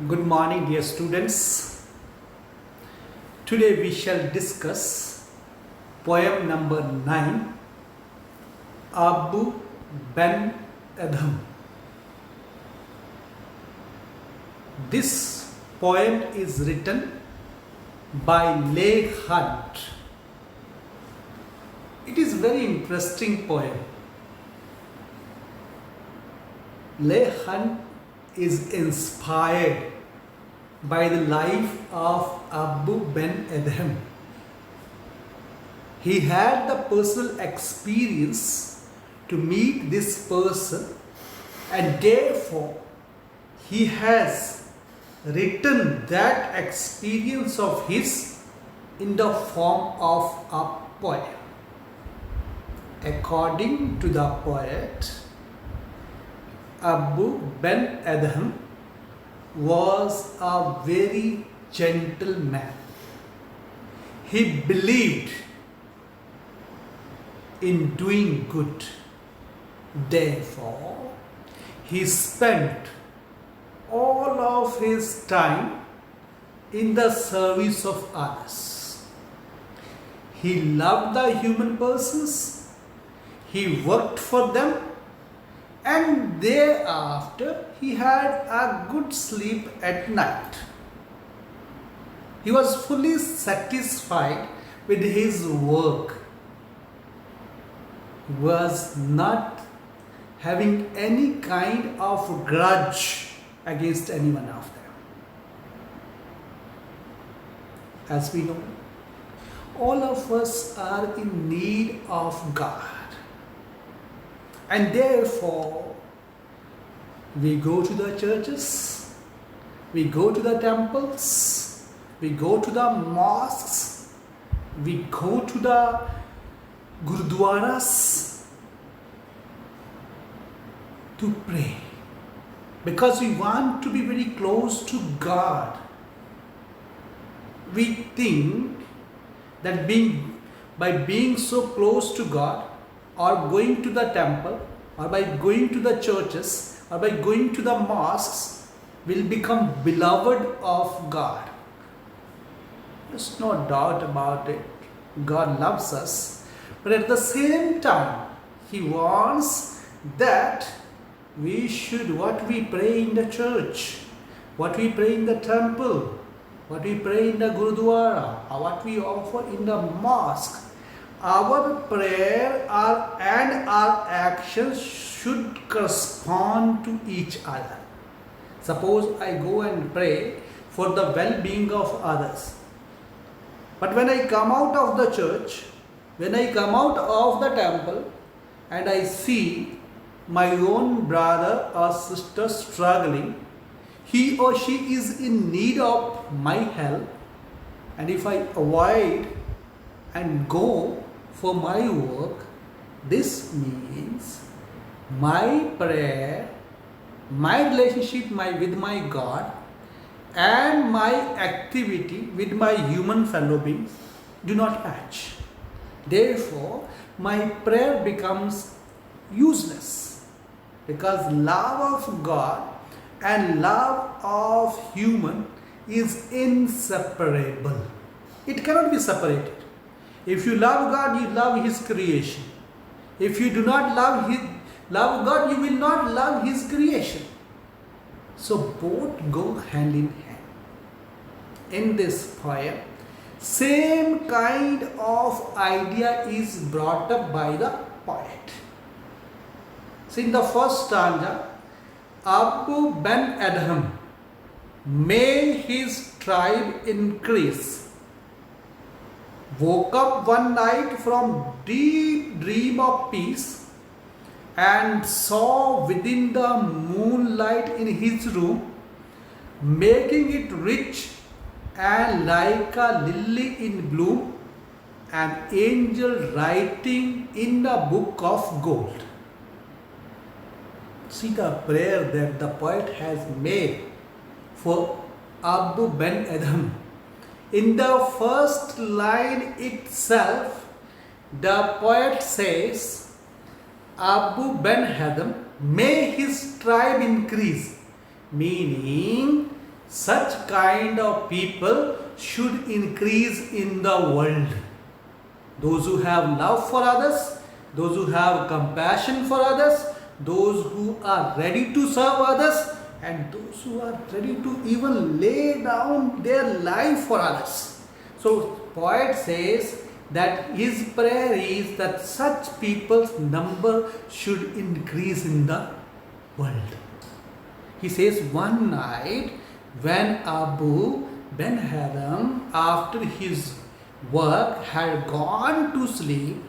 Good morning, dear students. Today we shall discuss poem number 9, Abu Ben Adham. This poem is written by Leigh Hunt. It is very interesting poem. Leigh Hunt is inspired by the life of Abu Ben Adham. He had the personal experience to meet this person, and therefore he has written that experience of his in the form of a poem. According to the poet, Abu Ben Adham was a very gentle man. He believed in doing good. Therefore, he spent all of his time in the service of others. He loved the human persons. He worked for them. And thereafter, he had a good sleep at night. He was fully satisfied with his work. He was not having any kind of grudge against anyone of them. As we know, all of us are in need of God. And therefore, we go to the churches, we go to the temples, we go to the mosques, we go to the gurdwaras to pray. Because we want to be very close to God. We think that by being so close to God, or going to the temple, or by going to the churches, or by going to the mosques, will become beloved of God. There's no doubt about it. God loves us. But at the same time, He wants that we should, what we pray in the church, what we pray in the temple, what we pray in the Gurudwara, or what we offer in the mosque, our prayer and our actions should correspond to each other. Suppose I go and pray for the well-being of others. But when I come out of the church, when I come out of the temple, and I see my own brother or sister struggling, he or she is in need of my help, and if I avoid and go for my work, this means my prayer, my relationship with my God, and my activity with my human fellow beings do not match. Therefore, my prayer becomes useless, because love of God and love of human is inseparable. It cannot be separated. If you love God, you love His creation. If you do not love God, you will not love His creation. So both go hand in hand. In this poem, same kind of idea is brought up by the poet. So in the first stanza, Abu Ben Adham, may his tribe increase, woke up one night from deep dream of peace and saw within the moonlight in his room, making it rich and like a lily in bloom, an angel writing in a book of gold. See the prayer that the poet has made for Abu Ben Adham. In the first line itself, the poet says, Abu Ben Adham, may his tribe increase. Meaning, such kind of people should increase in the world. Those who have love for others, those who have compassion for others, those who are ready to serve others, and those who are ready to even lay down their life for others. So poet says that his prayer is that such people's number should increase in the world. He says one night when Abu Ben Haram, after his work, had gone to sleep,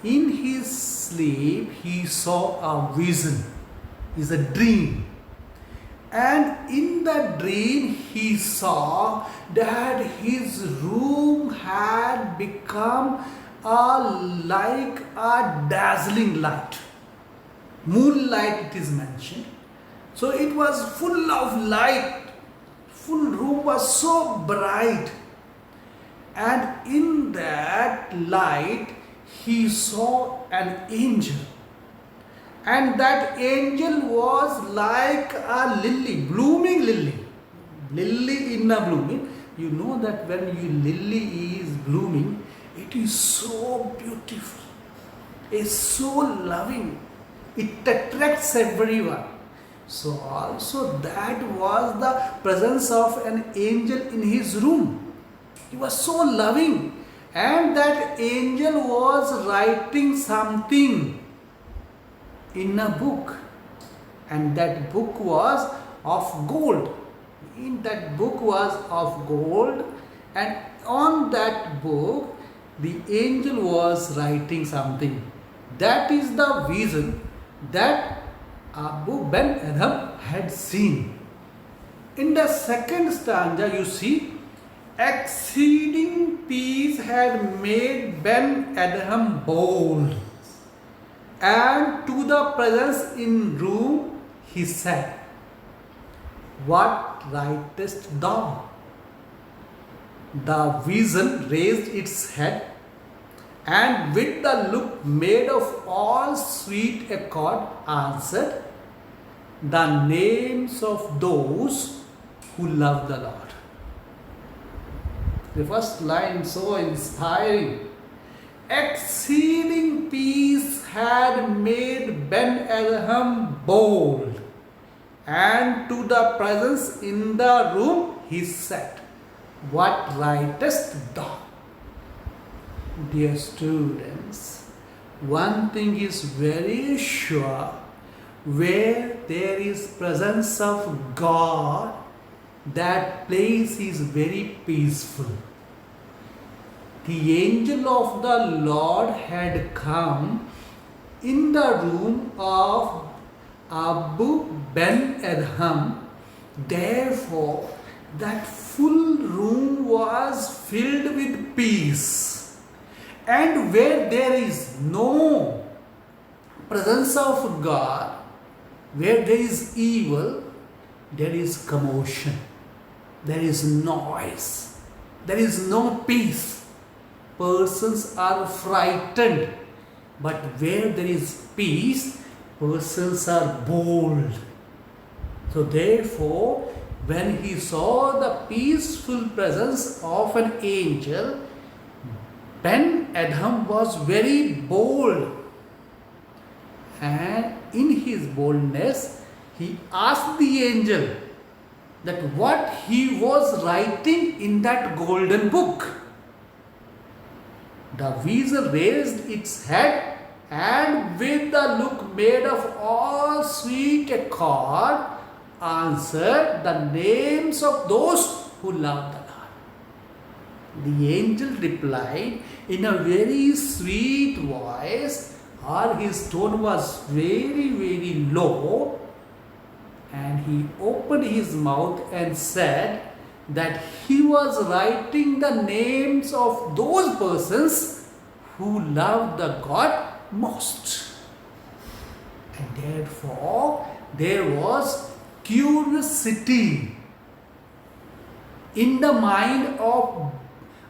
in his sleep he saw a vision, is a dream. And in that dream he saw that his room had become like a dazzling light. Moonlight it is mentioned. So it was full of light. Full room was so bright. And in that light he saw an angel. And that angel was like a lily, blooming lily. Lily in a blooming. You know that when your lily is blooming, it is so beautiful. It's so loving. It attracts everyone. So also that was the presence of an angel in his room. He was so loving. And that angel was writing something in a book, and that book was of gold. In that book was of gold, and on that book the angel was writing something. That is the vision that Abu Ben Adham had seen. In the second stanza you see, exceeding peace had made Ben Adham bold, and to the presence in room he said, what writest thou? The vision raised its head, and with the look made of all sweet accord answered, the names of those who love the Lord. The first line so inspiring. Exceeding peace had made Ben Adham bold, and to the presence in the room he said, what writest thou? Dear students, one thing is very sure, where there is presence of God, that place is very peaceful. The angel of the Lord had come in the room of Abu Ben Adham. Therefore, that full room was filled with peace. And where there is no presence of God, where there is evil, there is commotion, there is noise, there is no peace. Persons are frightened, but where there is peace, persons are bold. So therefore, when he saw the peaceful presence of an angel, Ben Adham was very bold, and in his boldness he asked the angel that what he was writing in that golden book. The vision raised its head, and with the look made of all sweet accord answered, the names of those who love the Lord. The angel replied in a very sweet voice, or his tone was very, very low, and he opened his mouth and said that he was writing the names of those persons who love the God most. And therefore there was curiosity in the mind of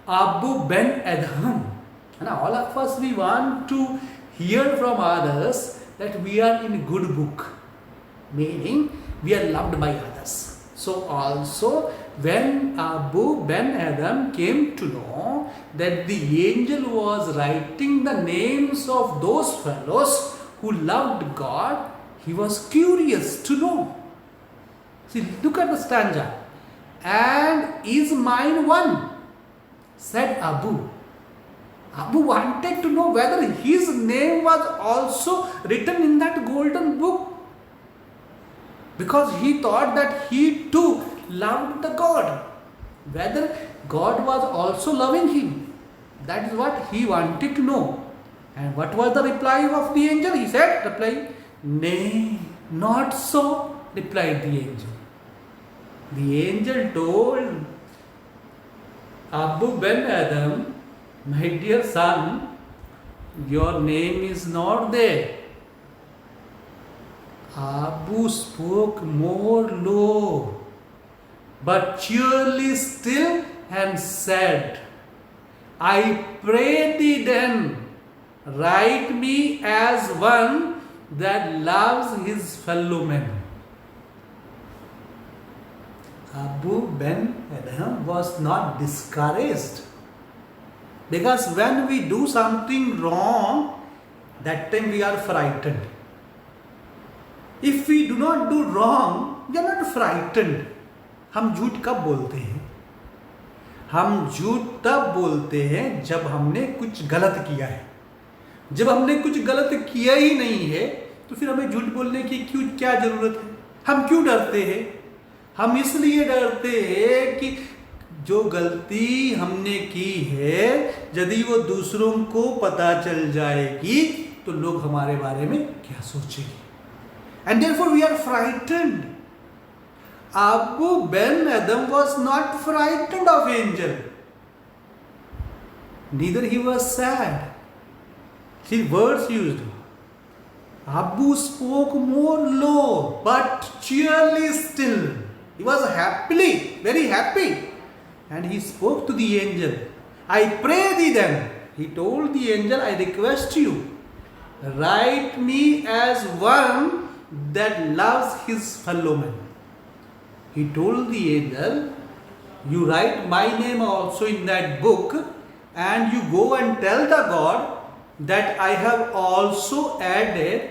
Abu Ben Adham. And all of us, we want to hear from others that we are in a good book, meaning we are loved by others. So also when Abu Ben Adam came to know that the angel was writing the names of those fellows who loved God, he was curious to know. See, look at the stanza. And is mine one? Said Abu. Abu wanted to know whether his name was also written in that golden book, because he thought that he too loved the God. Whether God was also loving him. That is what he wanted to know. And what was the reply of the angel? He said, nay, not so, replied the angel. The angel told Abu Ben Adam, my dear son, your name is not there. Abu spoke more low, but cheerily still, and said, I pray thee then, write me as one that loves his fellow men. Abu Ben Adam was not discouraged, because when we do something wrong, that time we are frightened. If we do not do wrong, we are not frightened. हम झूठ कब बोलते हैं? हम झूठ तब बोलते हैं जब हमने कुछ गलत किया है. जब हमने कुछ गलत किया ही नहीं है, तो फिर हमें झूठ बोलने की क्या जरूरत है? हम क्यों डरते हैं? हम इसलिए डरते हैं कि जो गलती हमने की है, यदि वो दूसरों को पता चल जाएगी तो लोग हमारे बारे में क्या सोचेंगे. And therefore we are frightened. Abu Ben Adam was not frightened of angel. Neither he was sad. See, words used. Abu spoke more low, but cheerily still. He was happily, very happy. And he spoke to the angel. I pray thee then. He told the angel, I request you, write me as one that loves his fellow man. He told the angel, you write my name also in that book, and you go and tell the God that I have also added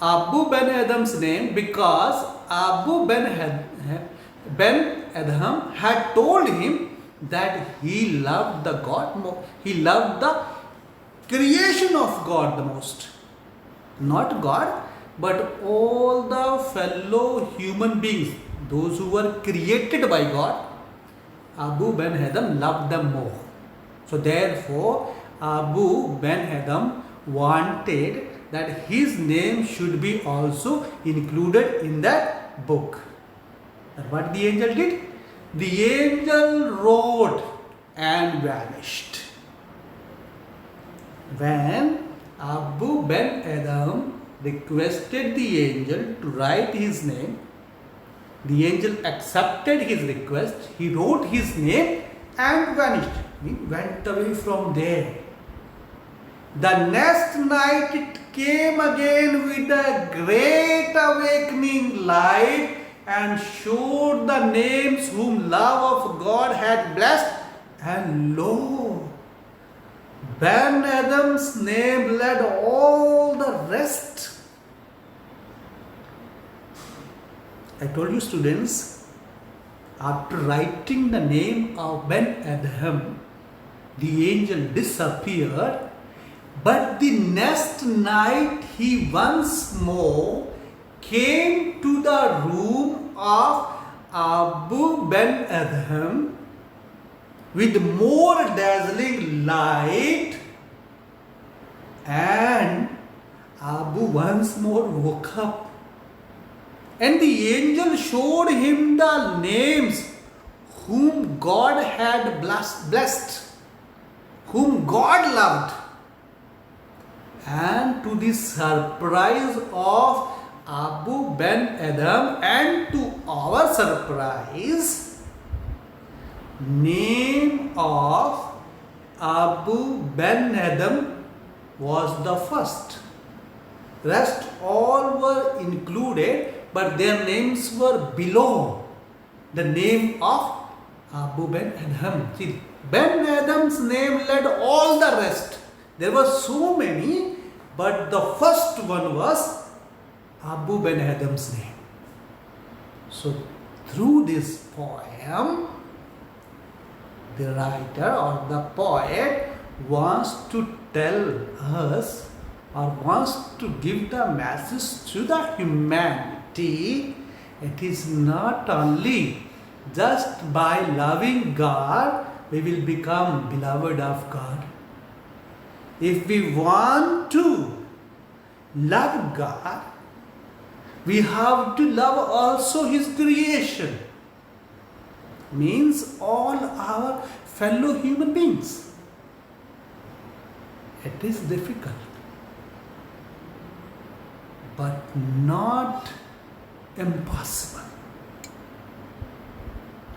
Abu Ben Adam's name, because Abu Ben Adam had told him that he loved the God more. He loved the creation of God the most. Not God, but all the fellow human beings, those who were created by God, Abu Ben Adam loved them more. So therefore, Abu Ben Adam wanted that his name should be also included in that book. And what the angel did? The angel wrote and vanished. When Abu Ben Adam requested the angel to write his name, the angel accepted his request. He wrote his name and vanished. He went away from there. The next night it came again with a great awakening light and showed the names whom love of God had blessed, and lo, Ben Adam's name led all the rest. I told you, students, after writing the name of Ben Adam, the angel disappeared, but the next night he once more came to the room of Abu Ben Adam with more dazzling light, and Abu once more woke up, and the angel showed him the names whom God had blessed, whom God loved. And to the surprise of Abu Ben Adam and to our surprise, name of Abu Ben Adam was the first. Rest all were included, but their names were below. the name of Abu Ben Adham. See, Ben Adham's name led all the rest. There were so many, but the first one was Abu Ben Adham's name. So, through this poem, the writer or the poet wants to tell us or wants to give the message to the humanity. It is not only just by loving God we will become beloved of God. If we want to love God, we have to love also His creation. Means all our fellow human beings. It is difficult, but not impossible.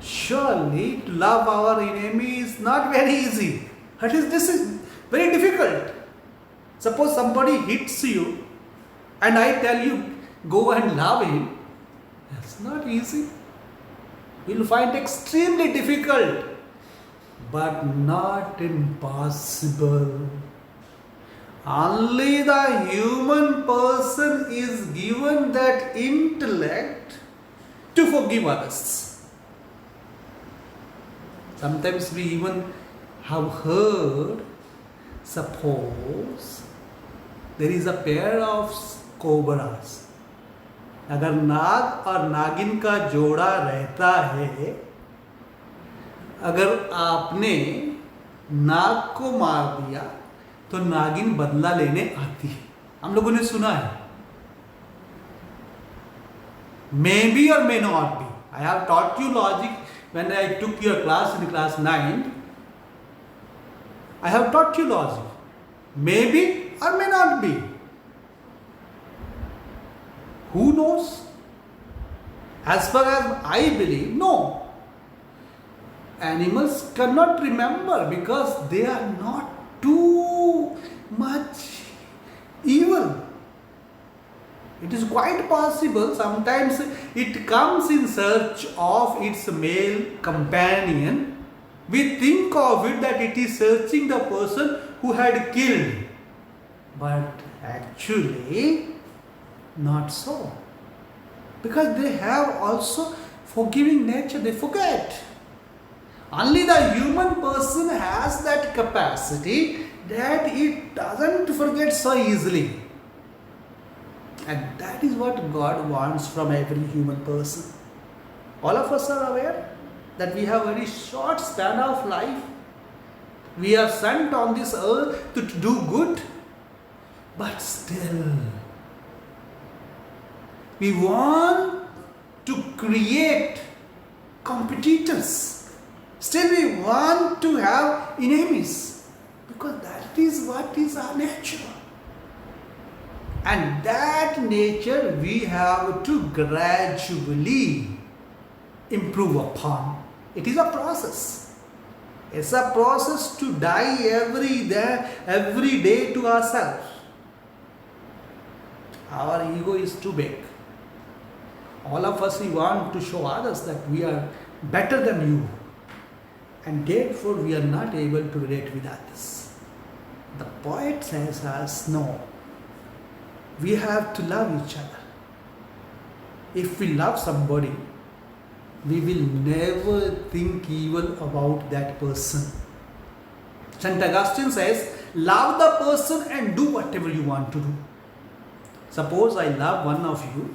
Surely to love our enemy is not very easy. This is very difficult. Suppose somebody hits you and I tell you go and love him. That's not easy. You'll find extremely difficult, but not impossible. Only the human person is given that intellect to forgive others. Sometimes we even have heard, suppose there is a pair of cobras. अगर नाग और नागिन का जोड़ा रहता है, अगर आपने नाग को मार दिया तो नागिन बदला लेने आती है. हम लोगों ने सुना है. May be or may not be. I have taught you logic when I took your class in class 9. I have taught you logic. May be or may not be. Who knows? As far as I believe, no. Animals cannot remember because they are not too much evil. It is quite possible sometimes it comes in search of its male companion. We think of it that it is searching the person who had killed. But actually, not so. Because they have also forgiving nature, they forget. Only the human person has that capacity that it doesn't forget so easily. And that is what God wants from every human person. All of us are aware that we have a very short span of life. We are sent on this earth to do good, but still we want to create competitors. Still we want to have enemies because that is what is our nature. And that nature we have to gradually improve upon. It is a process. It's a process to die every day to ourselves. Our ego is too big. All of us, we want to show others that we are better than you. And therefore we are not able to relate with others. The poet says us, no. We have to love each other. If we love somebody, we will never think evil about that person. St. Augustine says, love the person and do whatever you want to do. Suppose I love one of you.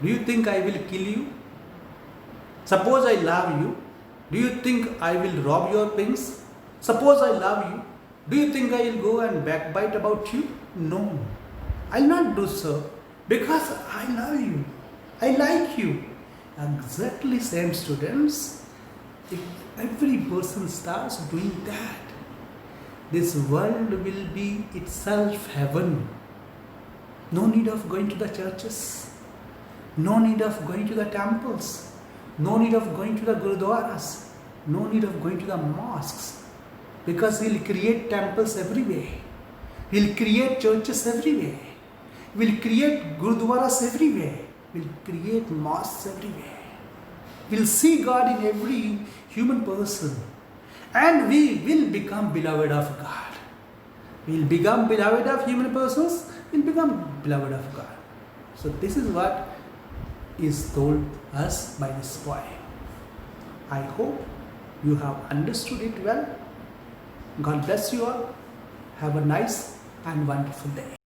Do you think I will kill you? Suppose I love you. Do you think I will rob your things? Suppose I love you. Do you think I will go and backbite about you? No. I will not do so. Because I love you. I like you. Exactly same, students. If every person starts doing that, this world will be itself heaven. No need of going to the churches. No need of going to the temples. No need of going to the gurudwaras. No need of going to the mosques. Because He will create temples everywhere. He will create churches everywhere. He will create gurudwaras everywhere. He will create mosques everywhere. We'll see God in every human person. And we will become beloved of God. We'll become beloved of human persons. We'll become beloved of God. So this is what is told us by this poem. I hope you have understood it well. God bless you all. Have a nice and wonderful day.